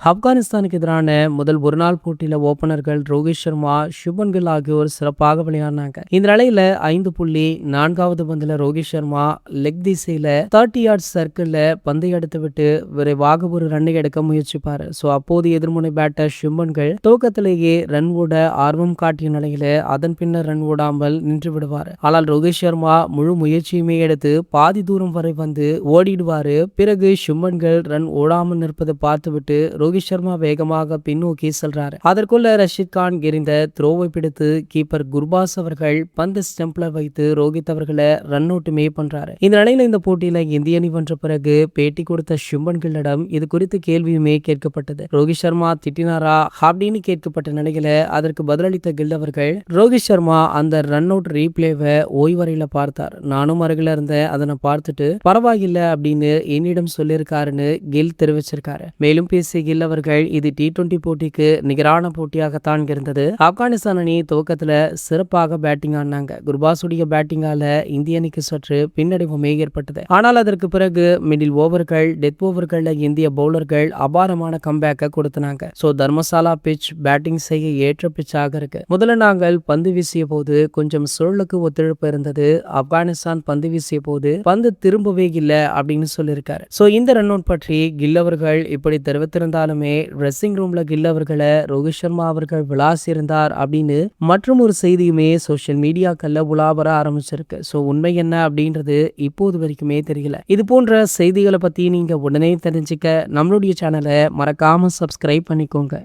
ஆப்கானிஸ்தானுக்கு எதிரான முதல் ஒருநாள் போட்டியில ஓபனர்கள் ரோஹித் சர்மா, சுப்மன் கில் ஆகியோர் சிறப்பாக விளையாடினாங்க. இந்த நிலையில 5.4வது பந்துல ரோஹித் சர்மா லெக் திசையில 30 யார்ட்ஸ் சர்க்கிள்ல பந்தை எடுத்து விட்டு விரைவாக ஒரு ரன்னை எடுக்க முயற்சிப்பாரு. அப்போது எதிர்முனை பேட்டர் சுப்மன் கில் துவக்கத்திலேயே ரன் ஓட ஆர்வம் காட்டிய நிலையில அதன் பின்னர் ரன் ஓடாமல் நின்று விடுவாரு. ஆனால் ரோஹித் சர்மா முழு முயற்சியுமே எடுத்து பாதி தூரம் வரை வந்து ஓடிடுவாரு. பிறகு சுப்மன் கில் ரன் ஓடாமல் நிற்பதை பார்த்துவிட்டு ரோஹித் சர்மா வேகமாக பின்னோக்கி செல்றாரு. அதற்குள்ள ரஷீத் கான் எறிந்த த்ரோவை பிடித்து கீப்பர் குர்பாஸ் அவர்கள் பந்து ஸ்டெம்ப்ல வைத்து ரோஹித் அவர்களை ரன் அவுட்டுமே பண்றாரு. இந்த நிலையில இந்த போட்டியில இந்திய அணி வென்ற பிறகு பேட்டி கொடுத்த சுப்மன் கில்லிடம் இது குறித்து கேள்வியுமே கேட்கப்பட்டது. ரோஹித் சர்மா திட்டினாரா அப்படின்னு கேட்கப்பட்ட நிலையில அதற்கு பதிலளித்த கில் அவர்கள், ரோஹித் சர்மா அந்த ரன் அவுட் ரீப்ளேவை ஓய்வறையில பார்த்தார். நானும் அருகில இருந்தேன், அதனை பார்த்துட்டு பரவாயில்லை அப்படின்னு என்னிடம் சொல்லியிருக்காருன்னு கில் தெரிவிச்சிருக்காரு. மேலும் பேசிய கில் அவர்கள், இது T20 போட்டிக்கு நிகரான போட்டியாகத்தான் இருந்தது. ஆப்கானிஸ்தான் அணி துவக்கத்துல சிறப்பாக பேட்டிங் ஆடினாங்க. குர்பாஸுடைய பேட்டிங்கால இந்திய அணிக்கு சற்று பின்னடைவுமே ஏற்பட்டது. ஆனால் அதற்கு பிறகு மிடில் ஓவர்கள், டெத் ஓவர்கள்ல இந்திய பவுலர்கள் அபாரமான கம்பேக்கை கொடுத்தனாங்க. தர்மசாலா பிட்ச் பேட்டிங் செய்ய ஏற்ற பிட்சாக இருக்கு. முதல்ல நாங்கள் பந்து வீசிய போது கொஞ்சம் சுழலுக்கு ஒத்துழைப்பு இருந்தது. ஆப்கானிஸ்தான் பந்து வீசிய போது பந்து திரும்பவே இல்லை அப்படின்னு சொல்லியிருக்காரு. இந்த ரன் அவுட் பற்றி கில் அவர்கள் இப்படி தெரிவித்திருந்தாலுமே ட்ரெஸ்ஸிங் ரூம்ல கில் அவர்களை ரோஹித் சர்மா அவர்கள் விளாசியிருந்தார் அப்படின்னு மற்றும் ஒரு செய்தியுமே சோசியல் மீடியாக்கள்ல உலாவர ஆரம்பிச்சிருக்கு. உண்மை என்ன அப்படின்றது இப்போது வரைக்குமே தெரியல. இது போன்ற செய்திகளை பத்தி நீங்க உடனே தெரிஞ்சுக்க நம்மளுடைய சேனலை மறக்காம சப்ஸ்கிரைப் பண்ணிக்கோங்க.